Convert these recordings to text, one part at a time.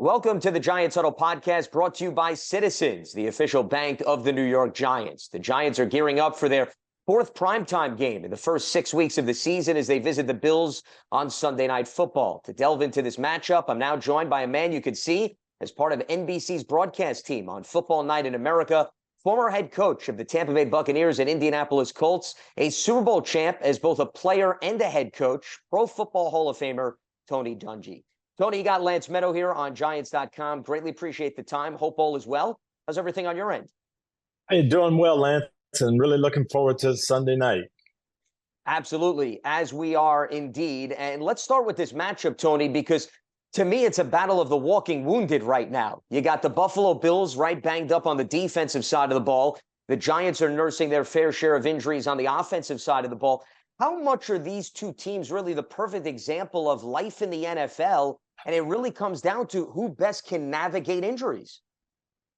Welcome to the Giants Huddle podcast, brought to you by Citizens, the official bank of the New York Giants. The Giants are gearing up for their fourth primetime game in the first 6 weeks of the season as they visit the Bills on Sunday Night Football. To delve into this matchup, I'm now joined by a man you could see as part of NBC's broadcast team on Football Night in America, former head coach of the Tampa Bay Buccaneers and Indianapolis Colts, a Super Bowl champ as both a player and a head coach, Pro Football Hall of Famer Tony Dungy. Tony, you got Lance Medow here on Giants.com. Greatly appreciate the time. Hope all is well. How's everything on your end? Hey, doing well, Lance, and really looking forward to Sunday night. Absolutely, as we are indeed. And let's start with this matchup, Tony, because to me, it's a battle of the walking wounded right now. You got the Buffalo Bills right banged up on the defensive side of the ball. The Giants are nursing their fair share of injuries on the offensive side of the ball. How much are these two teams really the perfect example of life in the NFL? And it really comes down to who best can navigate injuries.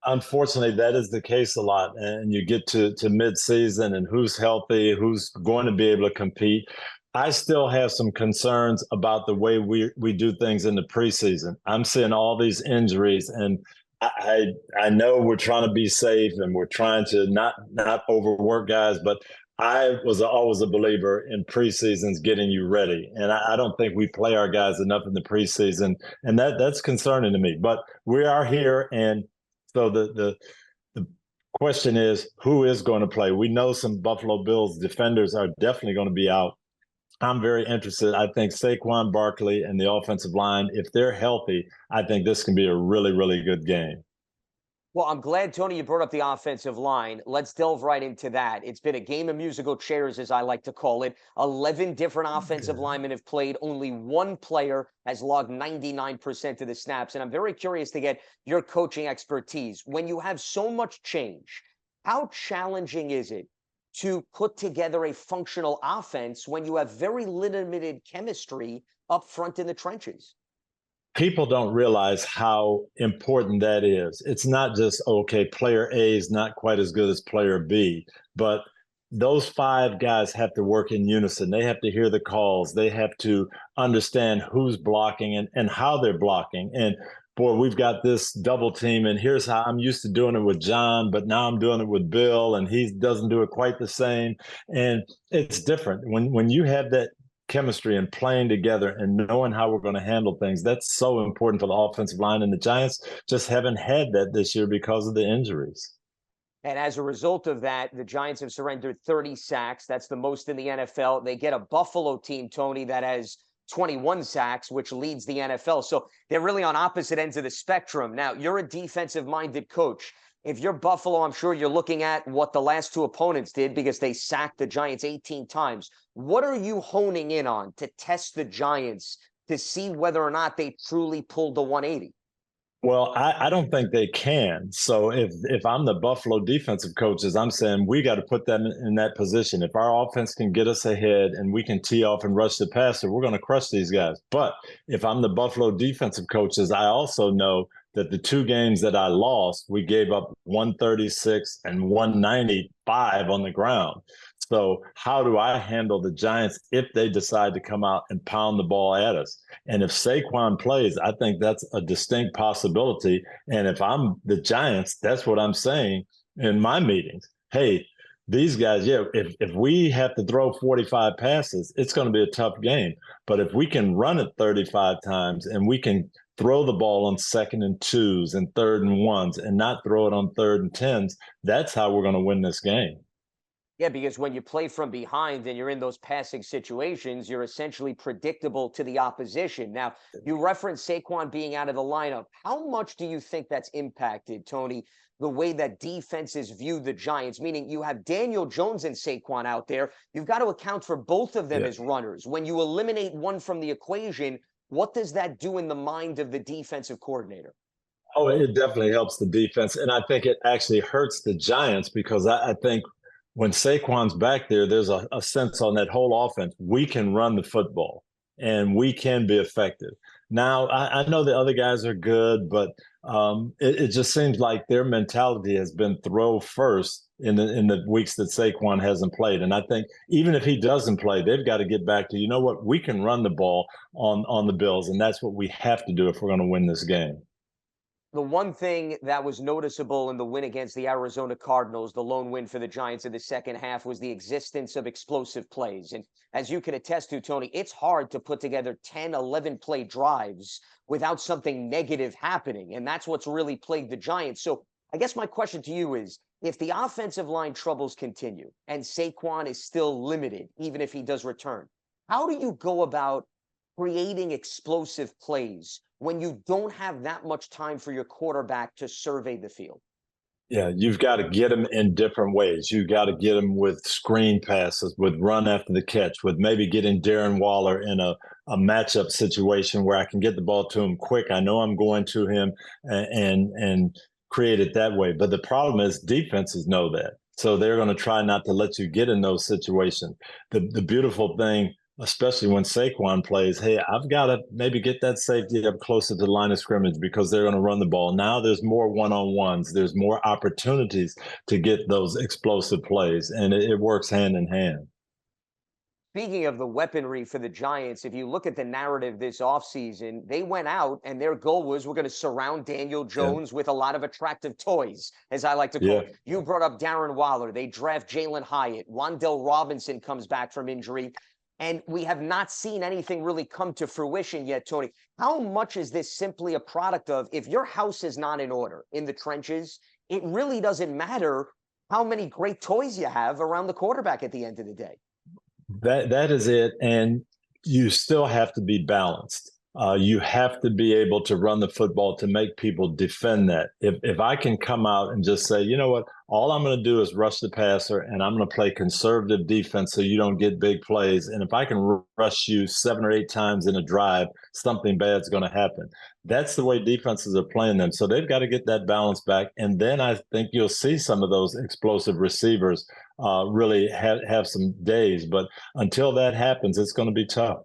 Unfortunately, that is the case a lot. And you get to midseason and who's healthy, who's going to be able to compete. I still have some concerns about the way we do things in the preseason. I'm seeing all these injuries, and I know we're trying to be safe and we're trying to not overwork guys, but I was always a believer in preseasons getting you ready. And I don't think we play our guys enough in the preseason. And that's concerning to me. But we are here. And so the question is, who is going to play? We know some Buffalo Bills defenders are definitely going to be out. I'm very interested. I think Saquon Barkley and the offensive line, if they're healthy, I think this can be a really, really good game. Well, I'm glad, Tony, you brought up the offensive line. Let's delve right into that. It's been a game of musical chairs, as I like to call it. 11 different offensive linemen have played. Only one player has logged 99% of the snaps. And I'm very curious to get your coaching expertise. When you have so much change, how challenging is it to put together a functional offense when you have very limited chemistry up front in the trenches? People don't realize how important that is. It's not just, okay, player A is not quite as good as player B, but those five guys have to work in unison. They have to hear the calls. They have to understand who's blocking and how they're blocking. And boy, we've got this double team, and here's how I'm used to doing it with John, but now I'm doing it with Bill, and he doesn't do it quite the same. And it's different. When you have that chemistry and playing together and knowing how we're going to handle things, that's so important for the offensive line. And the Giants just haven't had that this year because of the injuries. And as a result of that, the Giants have surrendered 30 sacks. That's the most in the NFL. They get a Buffalo team, Tony, that has 21 sacks, which leads the NFL. So they're really on opposite ends of the spectrum. Now, you're a defensive-minded coach. If you're Buffalo, I'm sure you're looking at what the last two opponents did because they sacked the Giants 18 times. What are you honing in on to test the Giants to see whether or not they truly pulled the 180? Well, I don't think they can. So if I'm the Buffalo defensive coaches, I'm saying we got to put them in that position. If our offense can get us ahead and we can tee off and rush the passer, we're going to crush these guys. But if I'm the Buffalo defensive coaches, I also know that the two games that I lost, we gave up 136 and 195 on the ground. So how do I handle the Giants if they decide to come out and pound the ball at us? And if Saquon plays, I think that's a distinct possibility. And if I'm the Giants, that's what I'm saying in my meetings. Hey, these guys, if we have to throw 45 passes, it's going to be a tough game. But if we can run it 35 times and we can throw the ball on 2nd and 2s and 3rd and 1s and not throw it on 3rd and 10s, that's how we're going to win this game. Yeah, because when you play from behind and you're in those passing situations, you're essentially predictable to the opposition. Now, you referenced Saquon being out of the lineup. How much do you think that's impacted, Tony, the way that defenses view the Giants? Meaning you have Daniel Jones and Saquon out there. You've got to account for both of them as runners. When you eliminate one from the equation, what does that do in the mind of the defensive coordinator? Oh, it definitely helps the defense. And I think it actually hurts the Giants because I think when Saquon's back there, there's a sense on that whole offense. We can run the football and we can be effective. Now, I know the other guys are good, but it just seems like their mentality has been throw first in the weeks that Saquon hasn't played. And I think even if he doesn't play, they've got to get back to, you know what, we can run the ball on the Bills, and that's what we have to do if we're going to win this game. The one thing that was noticeable in the win against the Arizona Cardinals, the lone win for the Giants in the second half, was the existence of explosive plays. And as you can attest to, Tony, it's hard to put together 10, 11 play drives without something negative happening. And that's what's really plagued the Giants. So I guess my question to you is, if the offensive line troubles continue and Saquon is still limited, even if he does return, how do you go about creating explosive plays when you don't have that much time for your quarterback to survey the field? Yeah, you've got to get them in different ways. You've got to get them with screen passes, with run after the catch, with maybe getting Darren Waller in a matchup situation where I can get the ball to him quick. I know I'm going to him and create it that way. But the problem is defenses know that. So they're going to try not to let you get in those situations. The beautiful thing, especially when Saquon plays, hey, I've got to maybe get that safety up closer to the line of scrimmage because they're going to run the ball. Now there's more one-on-ones. There's more opportunities to get those explosive plays, and it works hand in hand. Speaking of the weaponry for the Giants, if you look at the narrative this offseason, they went out and their goal was we're going to surround Daniel Jones with a lot of attractive toys, as I like to call it. You brought up Darren Waller. They draft Jalen Hyatt. Wan'Dale Robinson comes back from injury. And we have not seen anything really come to fruition yet, Tony. How much is this simply a product of if your house is not in order in the trenches, it really doesn't matter how many great toys you have around the quarterback at the end of the day? That is it. And you still have to be balanced. You have to be able to run the football to make people defend that. If I can come out and just say, you know what, all I'm going to do is rush the passer and I'm going to play conservative defense so you don't get big plays. And if I can rush you 7 or 8 times in a drive, something bad's going to happen. That's the way defenses are playing them. So they've got to get that balance back. And then I think you'll see some of those explosive receivers really have some days. But until that happens, it's going to be tough.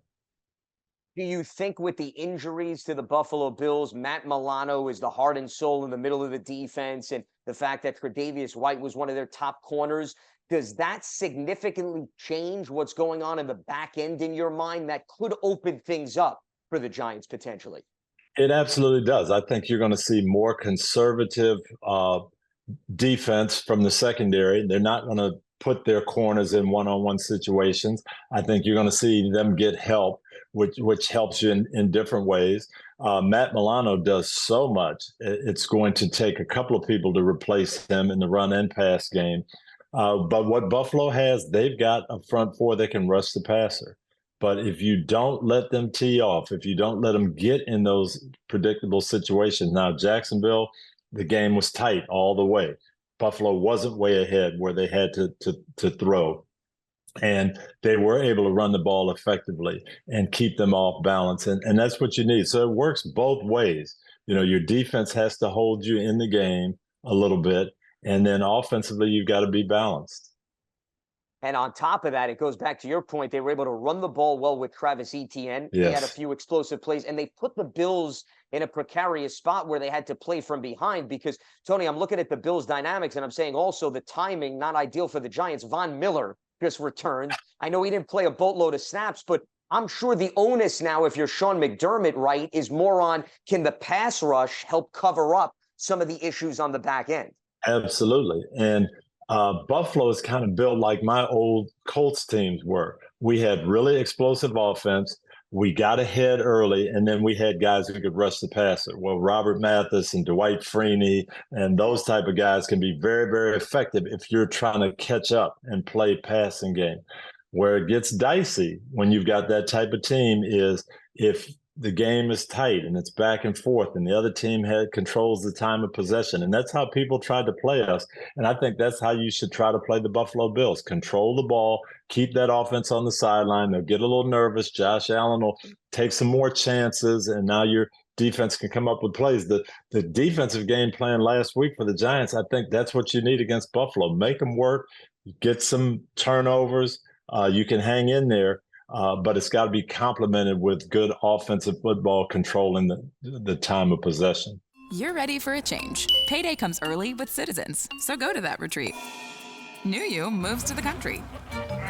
Do you think with the injuries to the Buffalo Bills, Matt Milano is the heart and soul in the middle of the defense, and the fact that Tre'Davious White was one of their top corners, does that significantly change what's going on in the back end in your mind that could open things up for the Giants potentially? It absolutely does. I think you're going to see more conservative defense from the secondary. They're not going to put their corners in one-on-one situations. I think you're going to see them get help, which helps you in different ways. Matt Milano does so much. It's going to take a couple of people to replace him in the run and pass game. But what Buffalo has, they've got a front four that can rush the passer. But if you don't let them tee off, if you don't let them get in those predictable situations, now Jacksonville, the game was tight all the way. Buffalo wasn't way ahead where they had to throw. And they were able to run the ball effectively and keep them off balance. And that's what you need. So it works both ways. You know, your defense has to hold you in the game a little bit. And then offensively, you've got to be balanced. And on top of that, it goes back to your point. They were able to run the ball well with Travis Etienne. Yes. They had a few explosive plays, and they put the Bills in a precarious spot where they had to play from behind because, Tony, I'm looking at the Bills' dynamics, and I'm saying also the timing, not ideal for the Giants. Von Miller just returned. I know he didn't play a boatload of snaps, but I'm sure the onus now, if you're Sean McDermott, right, is more on can the pass rush help cover up some of the issues on the back end? Absolutely. And Buffalo is kind of built like my old Colts teams were. We had really explosive offense. We got ahead early, and then we had guys who could rush the passer. Well, Robert Mathis and Dwight Freeney and those type of guys can be very, very effective if you're trying to catch up and play passing game. Where it gets dicey when you've got that type of team is if the game is tight and it's back and forth and the other team controls the time of possession. And that's how people tried to play us. And I think that's how you should try to play the Buffalo Bills. Control the ball, keep that offense on the sideline. They'll get a little nervous. Josh Allen will take some more chances, and now your defense can come up with plays. The defensive game plan last week for the Giants, I think that's what you need against Buffalo. Make them work, get some turnovers. You can hang in there. But it's got to be complemented with good offensive football controlling the time of possession. You're ready for a change. Payday comes early with Citizens, so go to that retreat. New You moves to the country.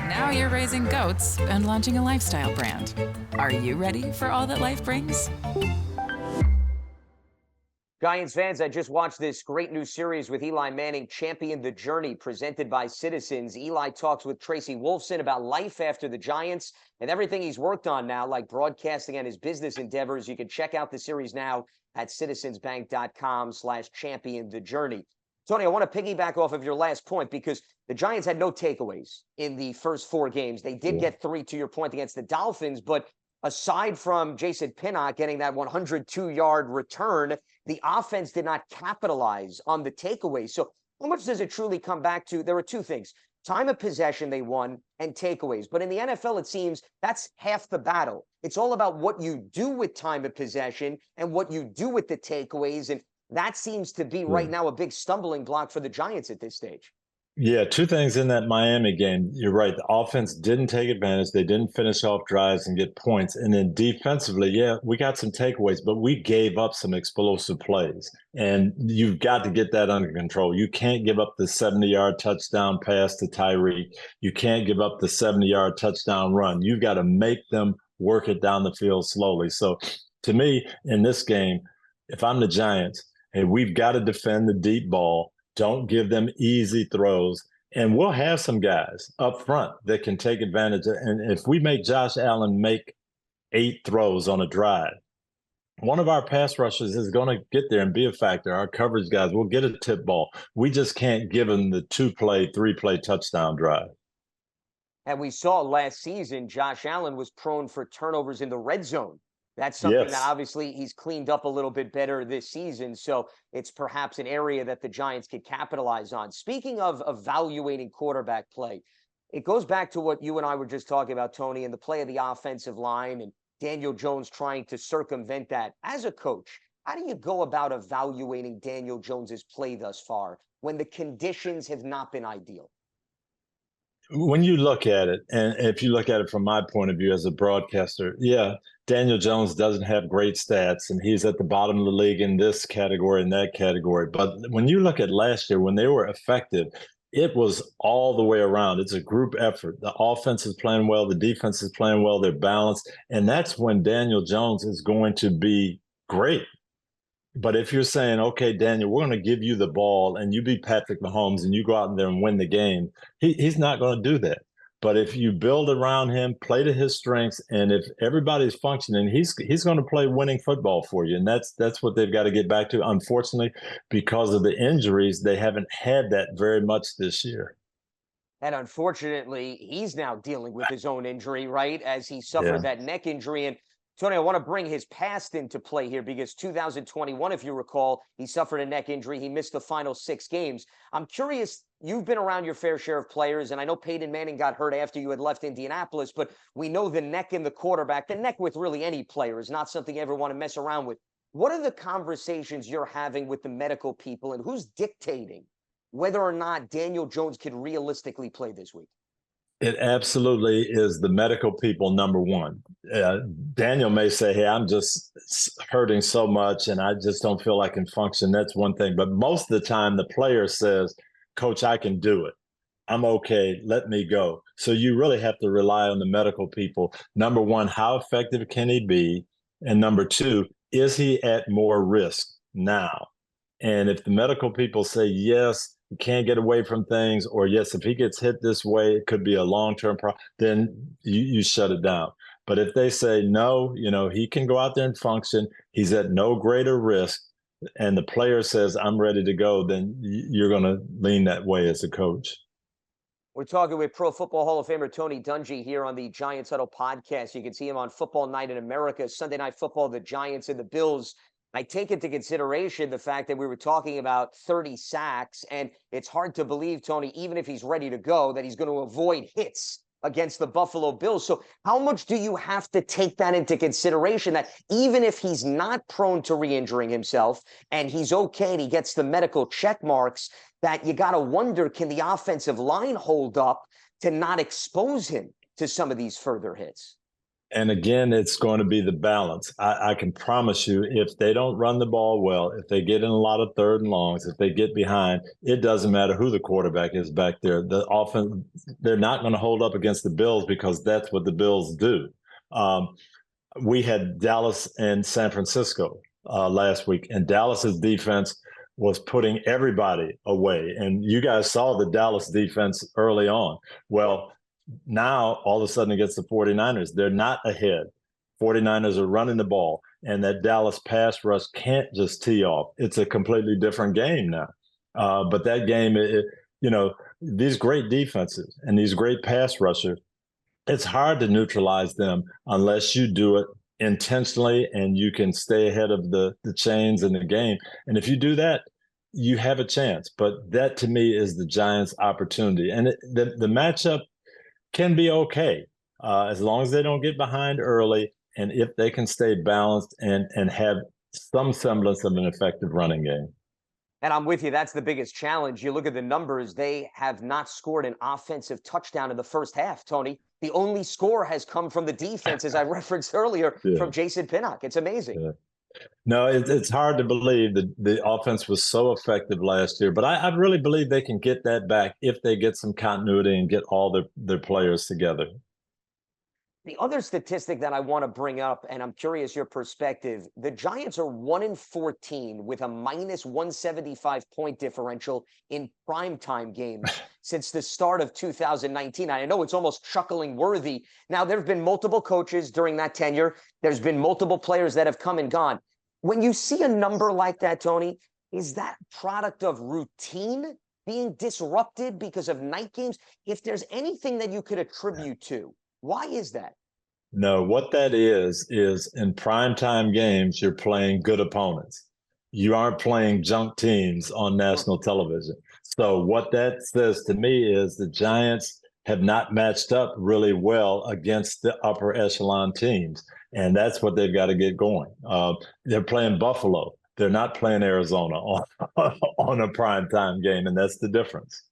Now you're raising goats and launching a lifestyle brand. Are you ready for all that life brings? Giants fans, I just watched this great new series with Eli Manning, Champion the Journey, presented by Citizens. Eli talks with Tracy Wolfson about life after the Giants and everything he's worked on now, like broadcasting and his business endeavors. You can check out the series now at citizensbank.com/champion the journey. Tony, I want to piggyback off of your last point because the Giants had no takeaways in the first 4 games. They did get 3, to your point, against the Dolphins, but aside from Jason Pinnock getting that 102-yard return, the offense did not capitalize on the takeaways. So how much does it truly come back to? There are 2 things. Time of possession they won and takeaways. But in the NFL, it seems that's half the battle. It's all about what you do with time of possession and what you do with the takeaways. And that seems to be right now a big stumbling block for the Giants at this stage. Yeah, 2 things in that Miami game. You're right. The offense didn't take advantage. They didn't finish off drives and get points. And then defensively, yeah, we got some takeaways, but we gave up some explosive plays. And you've got to get that under control. You can't give up the 70-yard touchdown pass to Tyreek. You can't give up the 70-yard touchdown run. You've got to make them work it down the field slowly. So to me, in this game, if I'm the Giants, hey, we've got to defend the deep ball. Don't give them easy throws. And we'll have some guys up front that can take advantage. And if we make Josh Allen make 8 throws on a drive, one of our pass rushers is going to get there and be a factor. Our coverage guys will get a tip ball. We just can't give them the 2-play, 3-play touchdown drive. And we saw last season, Josh Allen was prone for turnovers in the red zone. That's something that obviously he's cleaned up a little bit better this season. So it's perhaps an area that the Giants could capitalize on. Speaking of evaluating quarterback play, it goes back to what you and I were just talking about, Tony, and the play of the offensive line and Daniel Jones trying to circumvent that. As a coach, how do you go about evaluating Daniel Jones's play thus far when the conditions have not been ideal? When you look at it, and if you look at it from my point of view as a broadcaster, yeah, Daniel Jones doesn't have great stats, and he's at the bottom of the league in this category and that category. But when you look at last year, when they were effective, it was all the way around. It's a group effort. The offense is playing well. The defense is playing well. They're balanced. And that's when Daniel Jones is going to be great. But if you're saying, okay, Daniel, we're going to give you the ball and you be Patrick Mahomes and you go out there and win the game, he's not going to do that. But if you build around him, play to his strengths, and if everybody's functioning, he's going to play winning football for you. And that's what they've got to get back to. Unfortunately, because of the injuries, they haven't had that very much this year. And unfortunately, he's now dealing with his own injury, right, as he suffered that neck injury. And Tony, I want to bring his past into play here because 2021, if you recall, he suffered a neck injury. He missed the final 6 games. I'm curious, you've been around your fair share of players, and I know Peyton Manning got hurt after you had left Indianapolis, but we know the neck in the quarterback, the neck with really any player is not something you ever want to mess around with. What are the conversations you're having with the medical people, and who's dictating whether or not Daniel Jones could realistically play this week? It absolutely is the medical people, number one. Daniel may say, hey, I'm just hurting so much and I just don't feel I can function. That's one thing. But most of the time, the player says, Coach, I can do it. I'm okay. Let me go. So you really have to rely on the medical people. Number one, how effective can he be? And number two, is he at more risk now? And if the medical people say, yes, he can't get away from things, or yes, if he gets hit this way, it could be a long-term problem, then you shut it down. But if they say, no, he can go out there and function, he's at no greater risk, and the player says, I'm ready to go, then you're going to lean that way as a coach. We're talking with Pro Football Hall of Famer Tony Dungy here on the Giants Huddle podcast. You can see him on Football Night in America, Sunday Night Football, the Giants and the Bills. I take into consideration the fact that we were talking about 30 sacks, and it's hard to believe, Tony, even if he's ready to go, that he's going to avoid hits against the Buffalo Bills. So how much do you have to take that into consideration, that even if he's not prone to re-injuring himself and he's okay and he gets the medical check marks, that you got to wonder, can the offensive line hold up to not expose him to some of these further hits? And again, it's going to be the balance. I can promise you, if they don't run the ball well, if they get in a lot of third and longs, if they get behind, it doesn't matter who the quarterback is back there. The offense, they're not going to hold up against the Bills because that's what the Bills do. We had Dallas and San Francisco last week, and Dallas's defense was putting everybody away. And you guys saw the Dallas defense early on. Well, now all of a sudden against the 49ers, they're not ahead. 49ers are running the ball, and that Dallas pass rush can't just tee off. It's a completely different game now. But that game, these great defenses and these great pass rushers, it's hard to neutralize them unless you do it intentionally and you can stay ahead of the chains in the game. And if you do that, you have a chance. But that, to me, is the Giants' opportunity. And the matchup can be okay as long as they don't get behind early and if they can stay balanced and have some semblance of an effective running game. And I'm with you. That's the biggest challenge. You look at the numbers, they have not scored an offensive touchdown in the first half, Tony. The only score has come from the defense, as I referenced earlier, from Jason Pinnock. It's amazing. Yeah. No, it's hard to believe that the offense was so effective last year, but I really believe they can get that back if they get some continuity and get all their players together. The other statistic that I want to bring up, and I'm curious your perspective, the Giants are 1-14 with a minus 175 point differential in primetime games since the start of 2019. I know it's almost chuckling worthy. Now, there have been multiple coaches during that tenure. There's been multiple players that have come and gone. When you see a number like that, Tony, is that product of routine being disrupted because of night games? If there's anything that you could attribute to, why is that? No, what that is in primetime games, you're playing good opponents. You aren't playing junk teams on national television. So what that says to me is the Giants have not matched up really well against the upper echelon teams. And that's what they've got to get going. They're playing Buffalo. They're not playing Arizona on a primetime game, and that's the difference.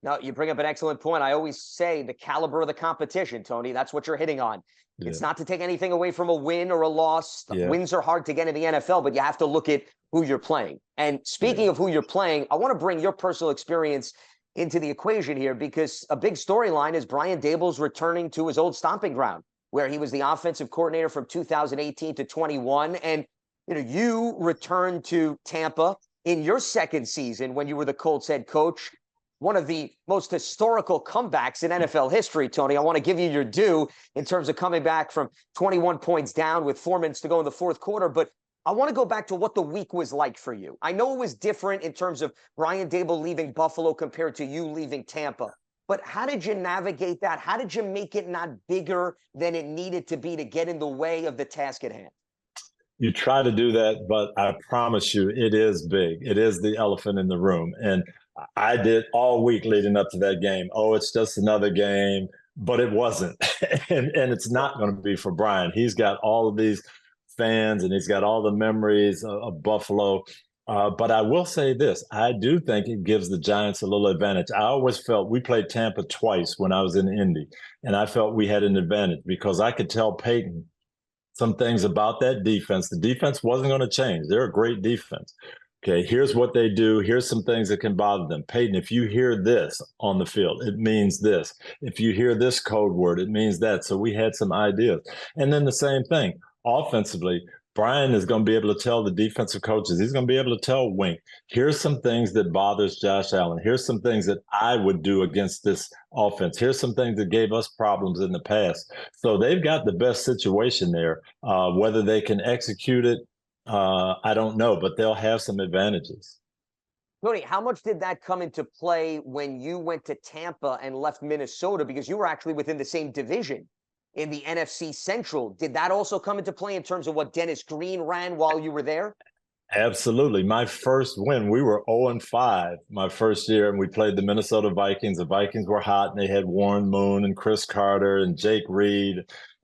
No, you bring up an excellent point. I always say the caliber of the competition, Tony. That's what you're hitting on. Yeah. It's not to take anything away from a win or a loss. Wins are hard to get in the NFL, but you have to look at who you're playing. And speaking of who you're playing, I want to bring your personal experience into the equation here because a big storyline is Brian Daboll's returning to his old stomping ground, where he was the offensive coordinator from 2018 to 21. And you returned to Tampa in your second season when you were the Colts head coach. One of the most historical comebacks in NFL history, Tony. I want to give you your due in terms of coming back from 21 points down with 4 minutes to go in the fourth quarter. But I want to go back to what the week was like for you. I know it was different in terms of Brian Daboll leaving Buffalo compared to you leaving Tampa. But how did you navigate that? How did you make it not bigger than it needed to be to get in the way of the task at hand? You try to do that, but I promise you it is big. It is the elephant in the room. And I did all week leading up to that game. Oh, it's just another game, but it wasn't. and it's not going to be for Brian. He's got all of these fans and he's got all the memories of Buffalo. But I will say this. I do think it gives the Giants a little advantage. I always felt we played Tampa twice when I was in Indy, and I felt we had an advantage because I could tell Peyton some things about that defense. The defense wasn't going to change. They're a great defense. Okay, here's what they do. Here's some things that can bother them. Peyton, if you hear this on the field, it means this. If you hear this code word, it means that. So we had some ideas. And then the same thing, offensively, Brian is going to be able to tell the defensive coaches, he's going to be able to tell Wink, here's some things that bothers Josh Allen. Here's some things that I would do against this offense. Here's some things that gave us problems in the past. So they've got the best situation there. Whether they can execute it, I don't know, but they'll have some advantages. Tony, how much did that come into play when you went to Tampa and left Minnesota? Because you were actually within the same division in the NFC Central. Did that also come into play in terms of what Dennis Green ran while you were there? Absolutely. My first win, we were 0-5 my first year, and we played the Minnesota Vikings. The Vikings were hot, and they had Warren Moon and Chris Carter and Jake Reed.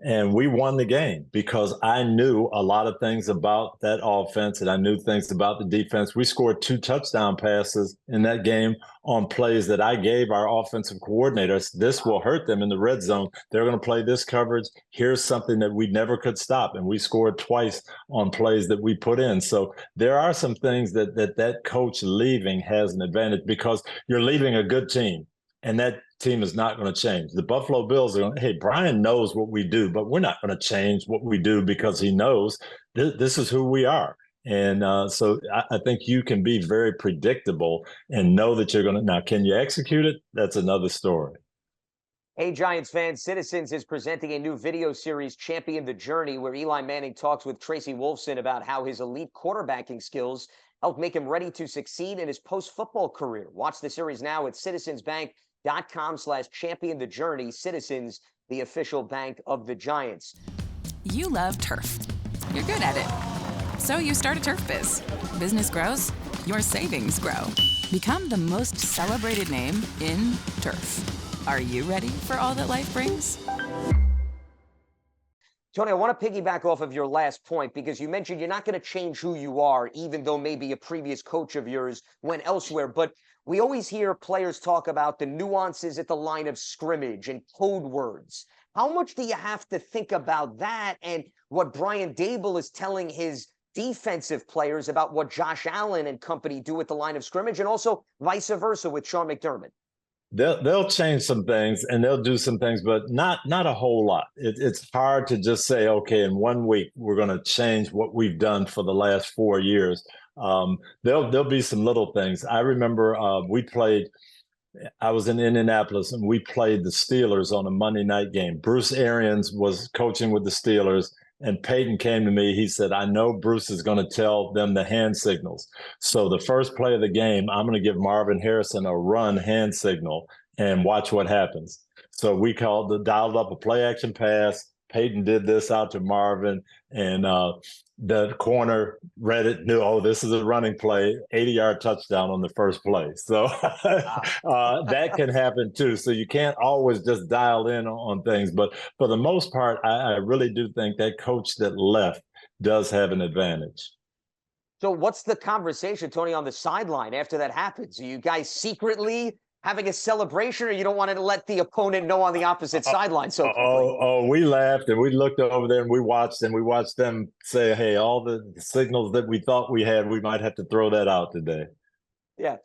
And we won the game because I knew a lot of things about that offense and I knew things about the defense. We scored 2 touchdown passes in that game on plays that I gave our offensive coordinators. This will hurt them in the red zone. They're going to play this coverage. Here's something that we never could stop. And we scored twice on plays that we put in. So there are some things that coach leaving has an advantage because you're leaving a good team. And that team is not going to change. The Buffalo Bills are going, hey, Brian knows what we do, but we're not going to change what we do because he knows this is who we are. And so I think you can be very predictable and know that you're going to. Now, can you execute it? That's another story. Hey, Giants fans, Citizens is presenting a new video series, Champion the Journey, where Eli Manning talks with Tracy Wolfson about how his elite quarterbacking skills helped make him ready to succeed in his post-football career. Watch the series now at citizensbank.com/champion the journey. Citizens, the official bank of the Giants. You love turf. You're good at it. So you start a turf biz. Business grows, your savings grow. Become the most celebrated name in turf. Are you ready for all that life brings? Tony, I want to piggyback off of your last point because you mentioned you're not going to change who you are, even though maybe a previous coach of yours went elsewhere. But we always hear players talk about the nuances at the line of scrimmage and code words. How much do you have to think about that and what Brian Daboll is telling his defensive players about what Josh Allen and company do at the line of scrimmage, and also vice versa with Sean McDermott? They'll change some things and they'll do some things, but not a whole lot. It's hard to just say, okay, in 1 week we're going to change what we've done for the last 4 years. There'll be some little things. I remember I was in Indianapolis and we played the Steelers on a Monday night game. Bruce Arians was coaching with the Steelers. And Peyton came to me. He said, I know Bruce is going to tell them the hand signals. So the first play of the game, I'm going to give Marvin Harrison a run hand signal and watch what happens. So we dialed up a play action pass. Peyton did this out to Marvin, and the corner read it, knew, oh, this is a running play, 80-yard touchdown on the first play. So that can happen too. So you can't always just dial in on things. But for the most part, I really do think that coach that left does have an advantage. So what's the conversation, Tony, on the sideline after that happens? Are you guys secretly having a celebration, or you don't want to let the opponent know on the opposite sideline so quickly? We laughed and we looked over there and we watched them say, hey, all the signals that we thought we had, we might have to throw that out today. Yeah.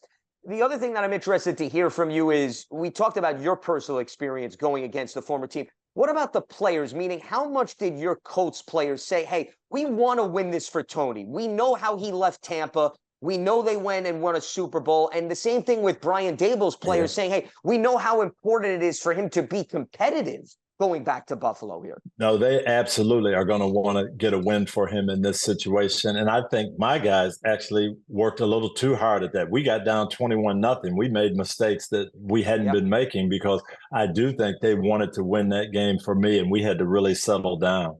The other thing that I'm interested to hear from you is, we talked about your personal experience going against the former team. What about the players? Meaning, how much did your Colts players say, hey, we want to win this for Tony. We know how he left Tampa. We know they went and won a Super Bowl. And the same thing with Brian Daboll's players saying, hey, we know how important it is for him to be competitive going back to Buffalo here. No, they absolutely are going to want to get a win for him in this situation. And I think my guys actually worked a little too hard at that. We got down 21-0. We made mistakes that we hadn't been making, because I do think they wanted to win that game for me, and we had to really settle down.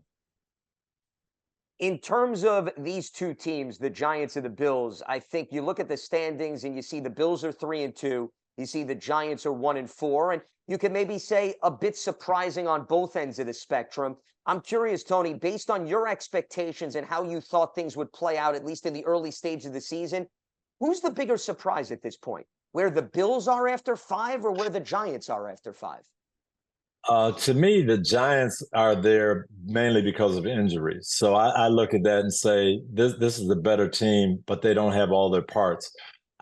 In terms of these two teams, the Giants and the Bills, I think you look at the standings and you see the Bills are 3-2. You see the Giants are 1-4, and you can maybe say a bit surprising on both ends of the spectrum. I'm curious, Tony, based on your expectations and how you thought things would play out, at least in the early stage of the season, who's the bigger surprise at this point? Where the Bills are after 5 or where the Giants are after 5? To me, the Giants are there mainly because of injuries. So I look at that and say, this is a better team, but they don't have all their parts.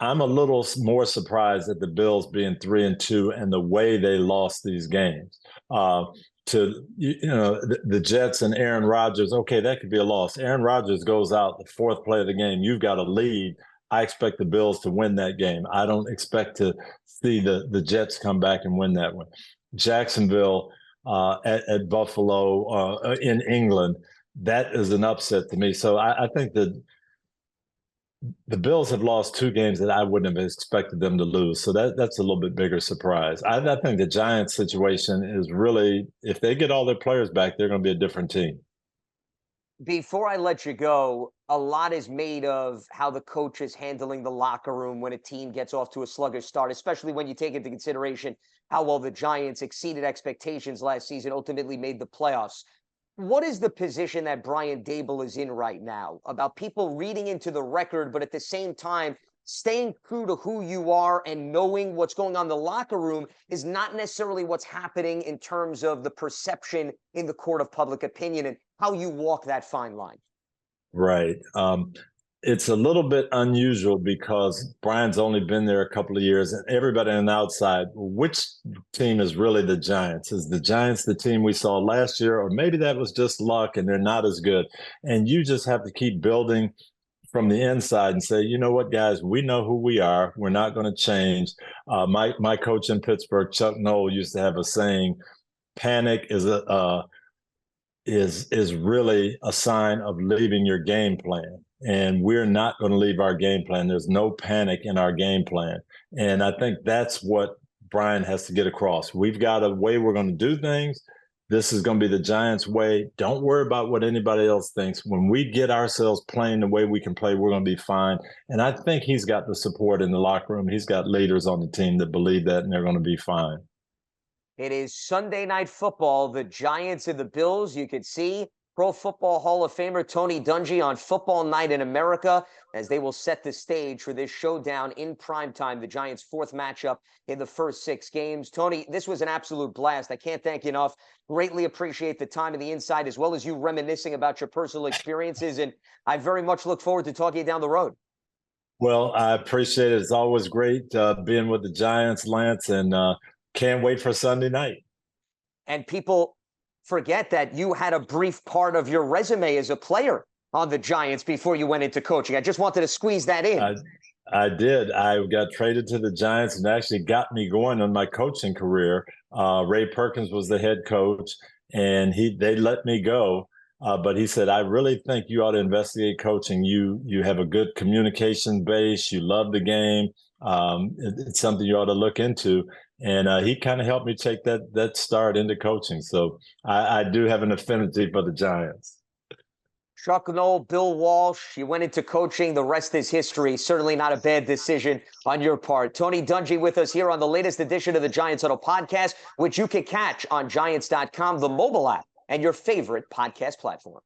I'm a little more surprised at the Bills being 3-2 and the way they lost these games. To the Jets and Aaron Rodgers, okay, that could be a loss. Aaron Rodgers goes out the fourth play of the game. You've got a lead. I expect the Bills to win that game. I don't expect to see the Jets come back and win that one. Jacksonville at Buffalo in England, that is an upset to me. So I think that the Bills have lost 2 games that I wouldn't have expected them to lose. So that's a little bit bigger surprise. I think the Giants situation is really, if they get all their players back, they're going to be a different team. Before I let you go, a lot is made of how the coach is handling the locker room when a team gets off to a sluggish start, especially when you take into consideration how well the Giants exceeded expectations last season, ultimately made the playoffs. What is the position that Brian Daboll is in right now about people reading into the record, but at the same time staying true to who you are and knowing what's going on in the locker room is not necessarily what's happening in terms of the perception in the court of public opinion, and how you walk that fine line? Right. It's a little bit unusual because Brian's only been there a couple of years, and everybody on the outside, which team is really the Giants? Is the Giants the team we saw last year, or maybe that was just luck and they're not as good? And you just have to keep building from the inside and say, you know what, guys, we know who we are. We're not going to change. My coach in Pittsburgh, Chuck Noll, used to have a saying: panic is really a sign of leaving your game plan. And we're not going to leave our game plan. There's no panic in our game plan. And I think that's what Brian has to get across. We've got a way we're going to do things. This is going to be the Giants' way. Don't worry about what anybody else thinks. When we get ourselves playing the way we can play, we're going to be fine. And I think he's got the support in the locker room. He's got leaders on the team that believe that, and they're going to be fine. It is Sunday Night Football, the Giants and the Bills. You could see Pro Football Hall of Famer Tony Dungy on Football Night in America as they will set the stage for this showdown in primetime, the Giants' fourth matchup in the first 6 games. Tony, this was an absolute blast. I can't thank you enough. Greatly appreciate the time and the insight, as well as you reminiscing about your personal experiences. And I very much look forward to talking to you down the road. Well, I appreciate it. It's always great being with the Giants, Lance, and can't wait for Sunday night. And people forget that you had a brief part of your resume as a player on the Giants before you went into coaching. I just wanted to squeeze that in. I did. I got traded to the Giants and actually got me going on my coaching career. Ray Perkins was the head coach, and they let me go. But he said, I really think you ought to investigate coaching. You have a good communication base. You love the game. It's something you ought to look into. And he kind of helped me take that start into coaching. So I do have an affinity for the Giants. Chuck Noll, Bill Walsh, you went into coaching. The rest is history. Certainly not a bad decision on your part. Tony Dungy with us here on the latest edition of the Giants Huddle podcast, which you can catch on Giants.com, the mobile app, and your favorite podcast platform.